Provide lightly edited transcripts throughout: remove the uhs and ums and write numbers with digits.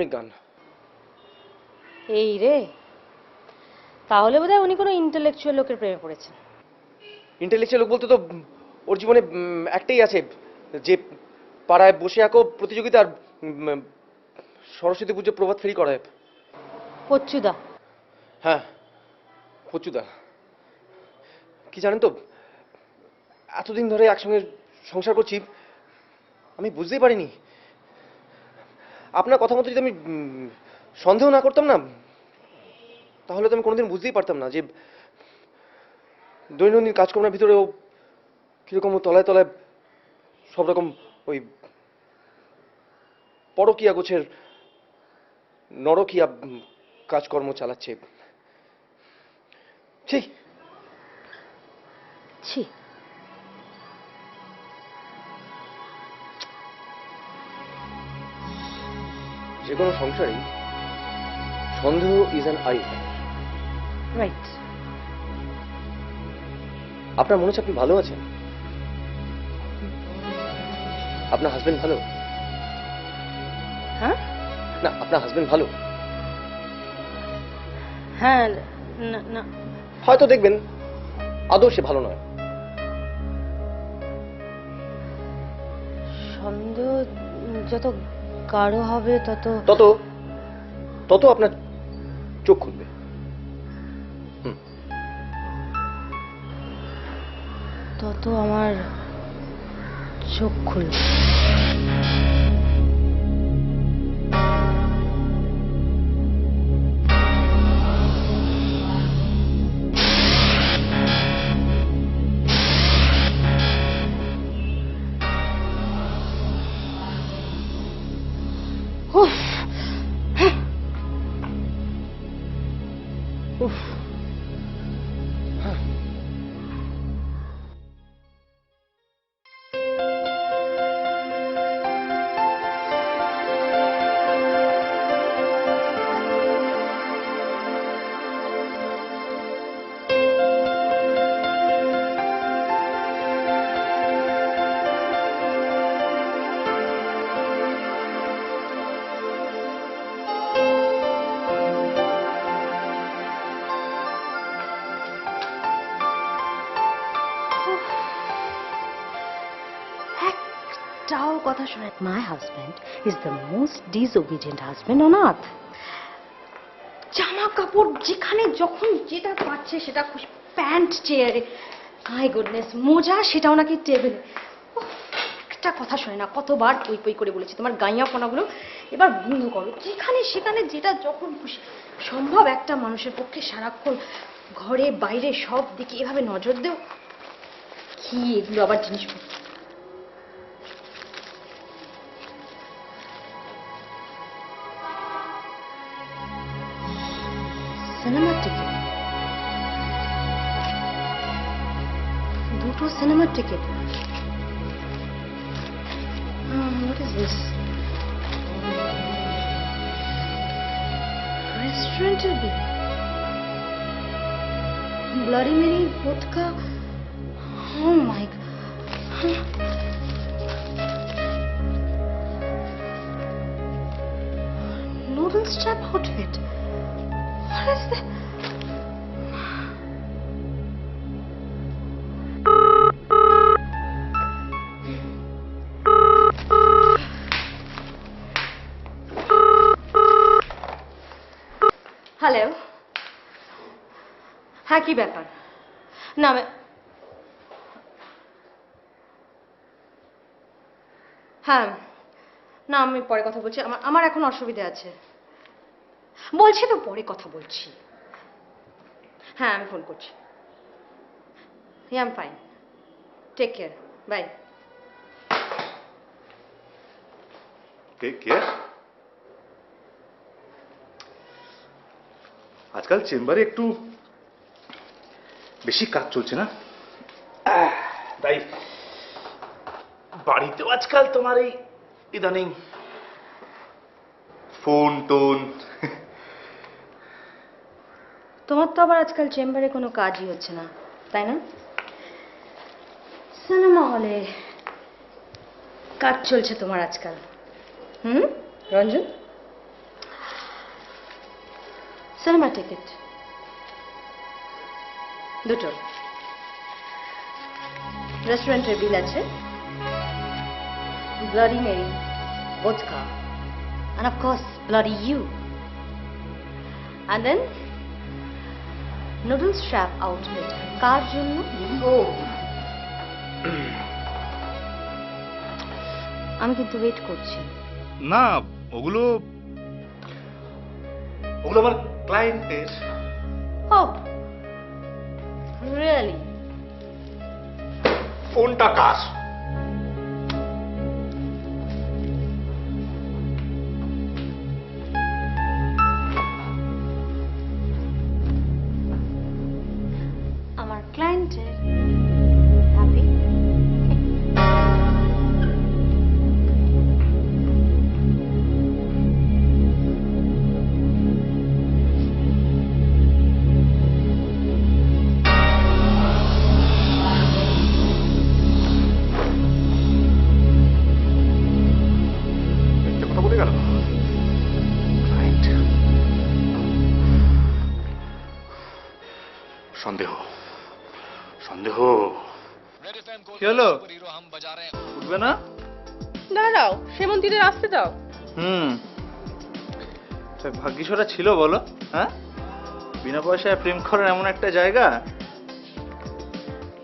আধুনিক গান। এই রে, তাহলে বোধহয় উনি কোনো ইন্টেলেকচুয়াল লোকের প্রেমে পড়েছেন। ইন্টেলেকচুয়াল লোক বলতে তো ওর জীবনে একটাই আছে, যে পাড়ায় বসে আঁকো প্রতিযোগিতা আর সরস্বতী পুজো প্রভাত ফেরি করায়। পচ্চুদা। হ্যাঁ, পচুদা। কি জানেন তো, এতদিন ধরে একসঙ্গে সংসার করছি, আমি বুঝতেই পারিনি। আপনার কথা মতো যদি আমি সন্দেহ না করতাম না, তাহলে তো আমি কোনোদিন বুঝতেই পারতাম না যে দৈনন্দিন কাজকর্মের ভিতরে ও কিরকম তলায় তলায় সব রকম ওই পরকীয়া গোছের নরকীয়া কাজকর্ম চালাচ্ছে। ছি ছি। যে কোনো সংসারে সন্দেহ ইজ অ্যান আই। রাইট। আপনার মনে হচ্ছে আপনি ভালো আছেন? আপনার হাজবেন্ড ভালো? হ্যাঁ না, আপনার হাজবেন্ড ভালো? হ্যাঁ, না না, হয়তো দেখবেন আদৌ সে ভালো নয়। সন্দেহ যত গাঢ় হবে তত তত তত আপনার চোখ খুলবে। তত আমার চোখ খুলবে। উফ, উফ। একটাও কথা শোনে। My husband is the most disobedient husband on earth. জামা কাপড় যেখানে যখন যেটা পাচ্ছে সেটা খুশি, প্যান্ট চেয়ারে, মাই গুডনেস, মোজা সেটাও নাকি টেবিলে। একটা কথা শোনে না। কতবার পই পই করে বলেছি তোমার গাইয়াপনাগুলো এবার বন্ধ করো। যেখানে সেখানে যেটা যখন খুশি। সম্ভব একটা মানুষের পক্ষে সারাক্ষণ ঘরে বাইরে সব দিকে এভাবে নজর দেও? কি এগুলো আবার জিনিসপত্র? সিনেমার টিকিট, দুটো সিনেমার ticket. What is this? Restaurant bill. Bloody Mary vodka. Oh my God. Noodles trap outfit. What is that? Hello. হ্যাঁ, কি ব্যাপার? না হ্যাঁ, না আমি পরে কথা বলছি। আমার এখন অসুবিধা আছে। বলছি তো পরে কথা বলছি। হ্যাঁ, আমি ফোন করছি। I am fine, take care, bye. Take care. আজকাল চেম্বারে একটু বেশি কাজ চলছে না, তাই বাড়িতেও আজকাল তোমার এই ইদানিং ফোন টোন। তোমার তো আবার আজকাল চেম্বারে কোনো কাজই হচ্ছে না, তাই না? সিনেমা হলে কাজ চলছে তোমার আজকাল। রঞ্জন? সিনেমা টিকিট দুটো, রেস্টুরেন্টের বিল আছে, bloody Mary, vodka, and of course bloody you. And then noodles shop outlet. কার জন্য? আমি কিন্তু ওয়েট করছি। না, ওগুলো আমার ক্লায়েন্টের। Oh, really? ফোনটা কার? আমার ক্লায়েন্টের। হ্যাপি? মিথ্যে কথা বলে গেল। ক্লায়েন্ট। সন্দেহ। কি হলো? উঠবে না? দাঁড়াও, সেমন্তীদের আসতে দাও। ভাগ্যিসরা ছিল বলো, হ্যাঁ? বিনা পয়সায় প্রেম করার এমন একটা জায়গা,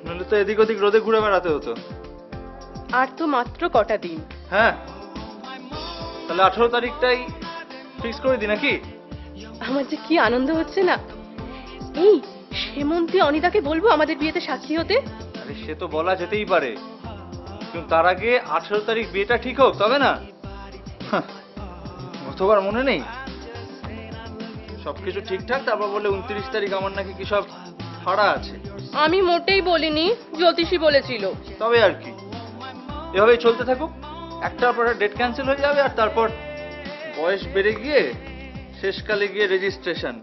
নইলে তো এদিক ওদিক রোদে ঘুরে বেড়াতে হতো। আর তো মাত্র কটা দিন। হ্যাঁ, তাহলে 18 তারিখটাই ফিক্স করে দি নাকি? আমার যে কি আনন্দ হচ্ছে না। এই সেমন্তী অনিতাকে বলবো আমাদের বিয়েতে সাক্ষী হতে। আরে সে তো বলা যেতেই পারে, কিন্তু তার আগে 18 তারিখ বিয়েটা ঠিক হোক, তবে না? অতবার মনে নেই সবকিছু ঠিকঠাক, তারপর বলে 29 তারিখ আমার নাকি কি সব ভাড়া আছে। আমি মোটেই বলিনি, জ্যোতিষী বলেছিল। তবে আর কি, এভাবেই চলতে থাকুক, একটার পর ডেট ক্যান্সেল হয়ে যাবে, আর তারপর বয়স বেড়ে গিয়ে শেষকালে গিয়ে রেজিস্ট্রেশন,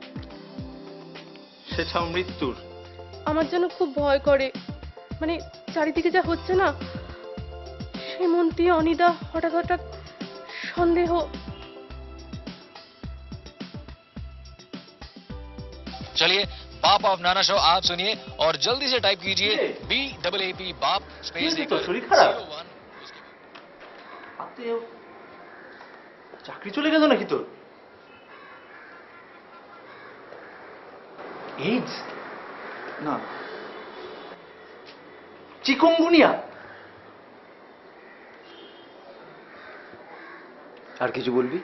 সেটাও মৃত্যুর। আমার যেন খুব ভয় করে, মানে চারিদিকে যা হচ্ছে না, সেমন্তী অনিতা হঠাৎ হঠাৎ সন্দেহ। चलिए बाप ऑफ नाना शो आप सुनिए और जल्दी से टाइप कीजिए BAAP बाप स्पेस तो देकर शरीर खराब। 01। চাকরি চলে গেল নাকি তোর? এইডস না, চিকুনগুনিয়া। আর কিছু বলবি?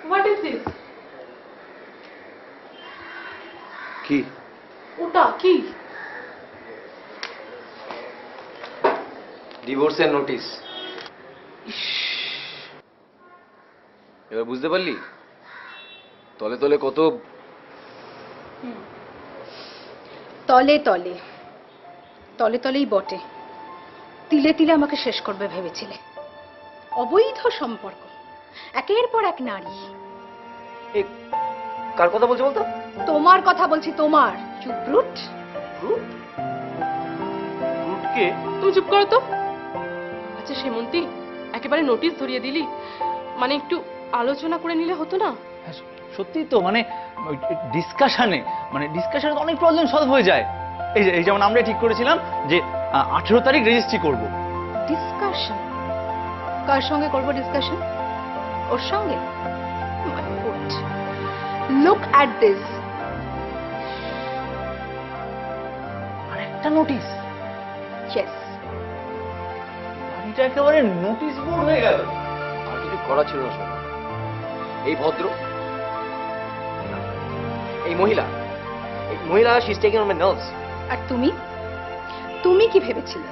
What is this? কি? ওটা কি? ডিভোর্সের নোটিশ। এবার বুঝতে পারলি? তলে তলে কত। তলে তলে, তলে তলেই বটে। তিলে তিলে আমাকে শেষ করবে ভেবেছিলে। অবৈধ সম্পর্ক, একের পর এক নারী। এ কার কথা বলছে বলতো? তোমার কথা বলছি, তোমার। চুপ ব্রুট। রুটকে তুমি চুপ করো তো। আচ্ছা সেমন্তী, একেবারে নোটিশ ধরিয়ে দিলি, মানে একটু আলোচনা করে নিলে হতো না? সত্যি তো, মানে ডিসকাশনে তো অনেক প্রবলেম সলভ হয়ে যায়। এই যেমন আমরা ঠিক করেছিলাম যে 18 তারিখ রেজিস্ট্রি করব। ডিসকাশন? কার সঙ্গে করবো ডিসকাশন? ওর সঙ্গে? Look at this. আর একটা নোটিশ, ইয়েস। বাড়িটা একেবারে নোটিশ বোর্ড হয়ে গেল। আর কিছু করা ছিল না। শোনা, এই ভদ্র, এই মহিলা she is taking on my nerves. আর তুমি তুমি কি ভেবেছিলে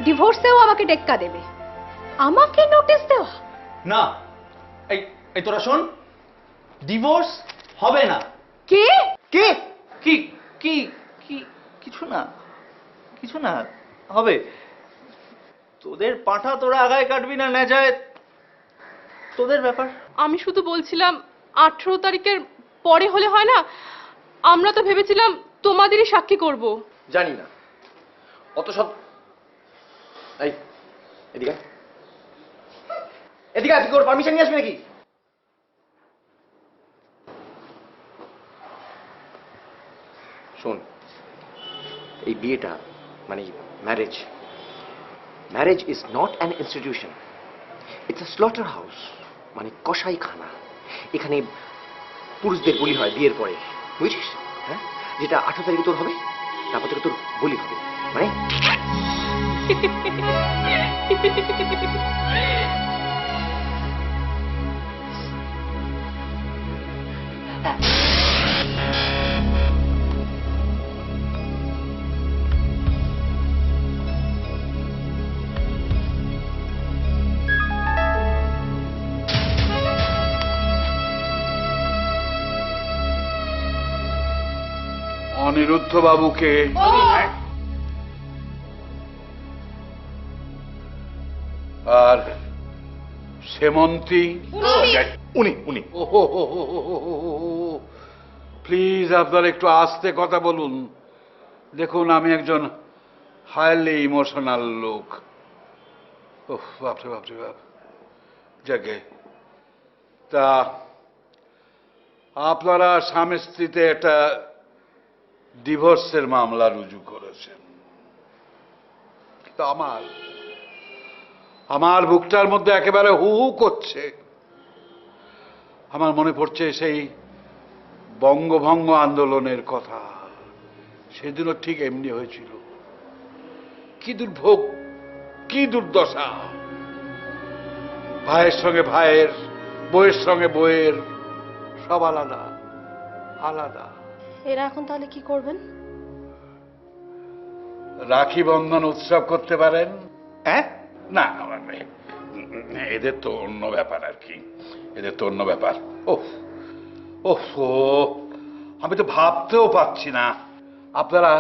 ডিভোর্সেও আমাকে টেক্কা দেবে? আমাকে নোটিশ দেওয়া? না, এই তোরা শোন, ডিভোর্স হবে না। কে? কে? কি কি কি? কিছু না হবে। তোদের পাঁঠা তোরা আগায় কাটবি না নেজায়, তোদের ব্যাপার। আমি শুধু বলছিলাম 18 তারিখের পরে হলে হয় না? আমরা তো ভেবেছিলাম তোমাদেরই সাক্ষী করব। জানি না অত সব। এই এদিকে আয়। এদিকে আজকে ওর পারমিশন নিয়ে আসবি নাকি? শোন, এই বিয়েটা মানে marriage is not an institution, it's a slaughter house, মানে কসাইখানা। এখানে পুরুষদের বলি হয় বিয়ের পরে, বুঝছিস? হ্যাঁ, যেটা 18 তারিখে তোর হবে, তারপর থেকে তোর বলি হবে, মানে অনিরুদ্ধ বাবুকে আর সেমন্তী উনি প্লিজ আপনারা একটু আস্তে কথা বলুন। দেখুন, আমি একজন হাইলি ইমোশনাল লোক। ওহ, বাপরে বাপরে বাপ। যাকে তা আপনারা স্বামী স্ত্রীতে একটা ডিভোর্সের মামলা রুজু করেছেন। কিন্তু আমার বুকটার মধ্যে একেবারে হু হু করছে। আমার মনে পড়ছে সেই বঙ্গভঙ্গ আন্দোলনের কথা। সেদিনও ঠিক এমনি হয়েছিল। কি দুর্ভোগ, কি দুর্দশা! ভাইয়ের সঙ্গে ভাইয়ের, বইয়ের সঙ্গে বইয়ের, সব আলাদা আলাদা। এরা এখন তাহলে কি করবেন? রাখি বন্ধন উৎসব করতে পারেন। হ্যাঁ, না, এদের তো অন্য ব্যাপার আর কি, এদের তো অন্য ব্যাপার। ওহ ওহ, আমি তো ভাবতেও পাচ্ছি না। আপনারা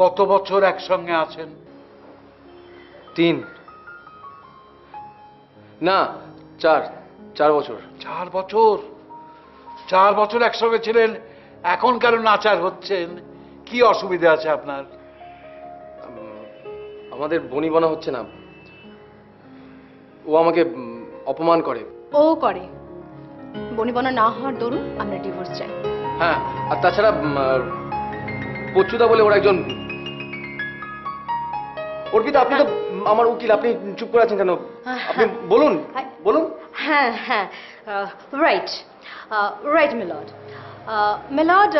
কত বছর একসঙ্গে আছেন? 3 না 4 বছর। 4 বছর? 4 বছর একসঙ্গে ছিলেন, এখন কেন নাচার হচ্ছেন? কি অসুবিধা আছে আপনার? আমাদের বনিবনা হচ্ছে না। ও আমাকে অপমান করে। ও করে বনিবনা না হওয়ার দরুন আমরা ডিভোর্স চাই। হ্যাঁ, আর তাছাড়া পচ্চুদা বলে ওর একজন। অর্পিতা, আপনি তো আমার উকিল, আপনি চুপ করে আছেন কেন? আপনি বলুন বলুন। হ্যাঁ হ্যাঁ, রাইট রাইট মিলর্ড। মিলর্ড,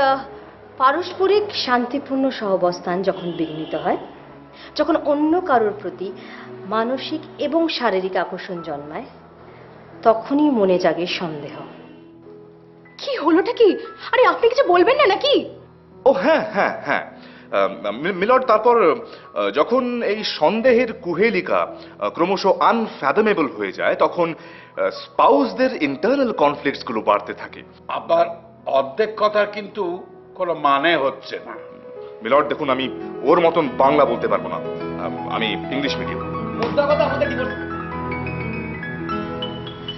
পারস্পরিক শান্তিপূর্ণ সহাবস্থান যখন বিঘ্নিত হয়, যখন অন্য কারোর প্রতি মানসিক এবং শারীরিক আকর্ষণ জন্মায়, তখনই মনে জাগে সন্দেহ। কি হলোটা কি? আরে আপনি কিছু বলবেন না নাকি? ও হ্যাঁ হ্যাঁ হ্যাঁ, মিলর্ড, তারপর যখন এই সন্দেহের কুহেলিকা ক্রমশ আনফ্যাথমেবল হয়ে যায়, তখন স্পাউসদের ইন্টারনাল কনফ্লিক্টস গুলো বাড়তে থাকে। আবার অর্ধেক কথা কিন্তু কোনো মানে হচ্ছে না। মিলর্ড দেখুন, আমি ওর মতন বাংলা বলতে পারবো না, আমি ইংলিশ মিডিয়াম। মুদ্রা কথা আমাদের ডিভোর্স।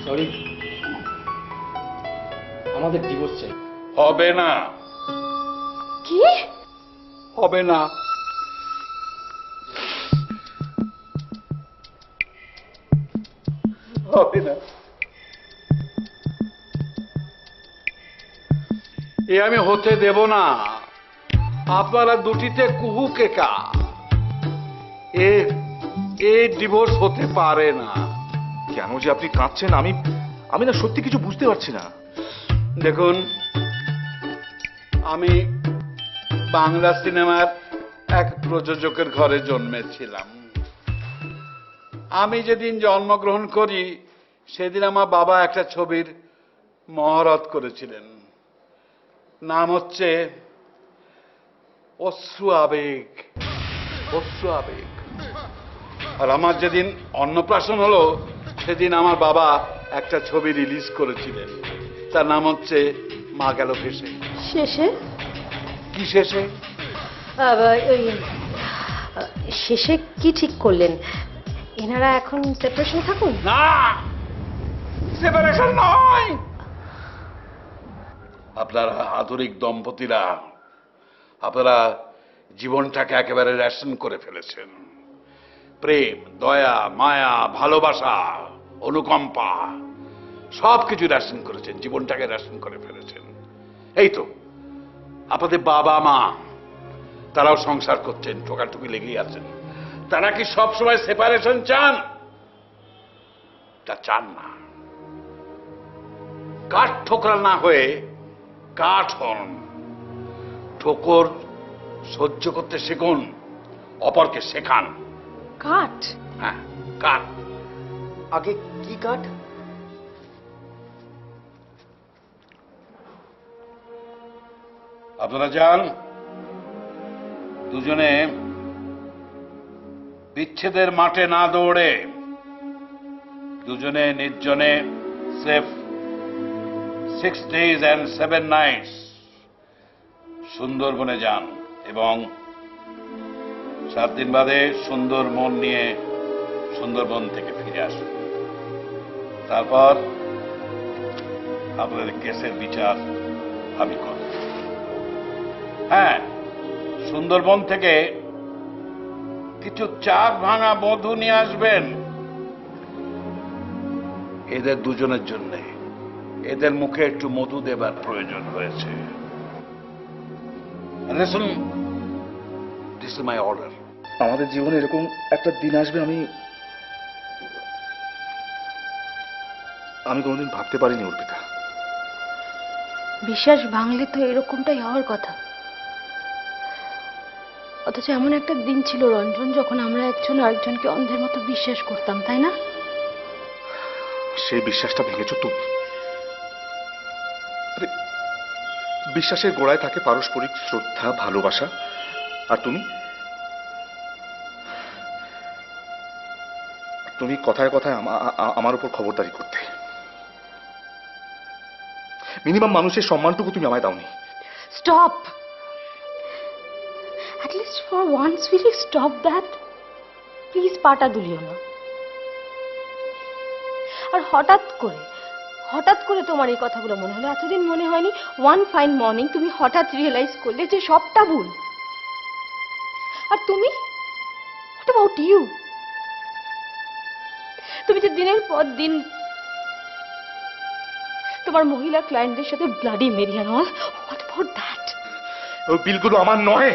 সরি, আমাদের ডিভোর্স চাই। হবে না, কি হবে না। হবে না, এ আমি হতে দেব না। আপনারা দুটিতে কুহু কেকা, এ ডিভোর্স হতে পারে না। কেন যে আপনি কাঁদছেন, আমি না সত্যি কিছু বুঝতে পারছি না। দেখুন, আমি বাংলা সিনেমার এক প্রযোজকের ঘরে জন্মেছিলাম। আমি যেদিন জন্মগ্রহণ করি সেদিন আমার বাবা একটা ছবির মহরত করেছিলেন। নাম হচ্ছে অশ্রু আবেগ। অশ্রু আবেগ। আর আমার যেদিন অন্নপ্রাশন হলো সেদিন আমার বাবা একটা ছবি রিলিজ করেছিলেন, তার নাম হচ্ছে মা গেল ভেসে। শেষে? কি শেষে? শেষে কি ঠিক করলেন? এনারা এখন সেপারেশন থাকুন? না, সেপারেশন নয়। আপনারা আধুনিক দম্পতিরা, আপনারা জীবনটাকে একেবারে রেশন করে ফেলেছেন। প্রেম, দয়া, মায়া, ভালোবাসা অনুকম্পা সবকিছু রেশন করেছেন, জীবনটাকে রেশন করে ফেলেছেন। এই তো আপনাদের বাবা মা, তারাও সংসার করছেন, ঠোকাঠুকি লেগেই আছেন। তারা কি সব সময় সেপারেশন চান? তা চান না। কাঠ ঠোকরা না হয়ে কাঠ হন। ঠোকর সহ্য করতে শিখুন, অপরকে শেখান। কাঠ? হ্যাঁ, কাঠ। আগে কি কাঠ? আপনারা যান, দুজনে বিচ্ছেদের মাঠে না দৌড়ে দুজনে নির্জনে সেফ 6 days and 7 nights সুন্দরবনে যান এবং 7 দিন বাদে সুন্দর মন নিয়ে সুন্দরবন থেকে ফিরে আসুন। তারপর আপনাদের কেসের বিচার আমি করব। হ্যাঁ, সুন্দরবন থেকে কিছু চার ভাঙা মধু নিয়ে আসবেন এদের দুজনের জন্য। এদের মুখে একটু মধু দেবার প্রয়োজন হয়েছে। Listen, this is my order. আমাদের জীবনে এরকম একটা দিন আসবে আমি কোনোদিন ভাবতে পারিনি অর্পিতা। বিশ্বাস ভাঙলে তো এরকমটাই হওয়ার কথা। অথচ এমন একটা দিন ছিল রঞ্জন, যখন আমরা একজন আরেকজনকে অন্ধের মতো বিশ্বাস করতাম, তাই না? সেই বিশ্বাসটা ভেঙেছ তুমি। আরে, বিশ্বাসের গোড়ায় থাকে পারস্পরিক শ্রদ্ধা, ভালোবাসা। আর তুমি কথায় কথায় আমার উপর খবরদারি করতে। মিনিমাম মানুষের সম্মানটুকু তুমি আমায় দাওনি। Stop! At least for once will you stop that? Please পাটা দুলিও না। আর হঠাৎ করে তোমার এই কথাগুলো মনে হলো? এতদিন মনে হয়নি? ওয়ান ফাইন মর্নিং তুমি হঠাৎ রিয়েলাইজ করলে যে সবটা ভুল। আর তুমি, হোয়াট অ্যাবাউট ইউ? তুমি যে দিনের পর দিন তোমার মহিলা ক্লায়েন্টদের সাথে ব্লাডি মেরিয়ান হল, হোয়াট অ্যাবাউট দ্যাট? ওই বিলগুলো আমার নয়।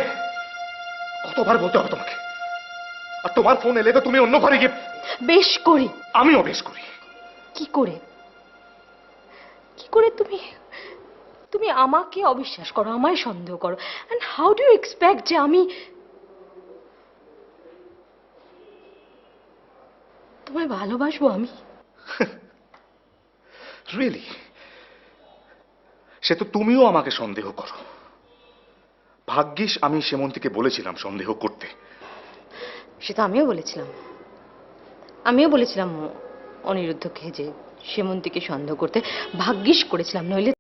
কতবার বলতে হবে তোমাকে? আর তোমার ফোন এলে তো তুমি অন্য ঘরে গিয়ে। বেশ করি। আমিও বেশ করি। কি করে তুমি আমাকে অবিশ্বাস করো, আমায় সন্দেহ করো? And how do you expect যে আমি তোমায় ভালোবাসবো? আমি রিয়েলি? সে তো তুমিও আমাকে সন্দেহ করো। ভাগ্যিস আমি সেমন্তীকে বলেছিলাম সন্দেহ করতে। সেটা আমিও বলেছিলাম অনিরুদ্ধকে যে সেমন্তীকে সন্দেহ করতে। ভাগ্যিস করেছিলাম, নইলে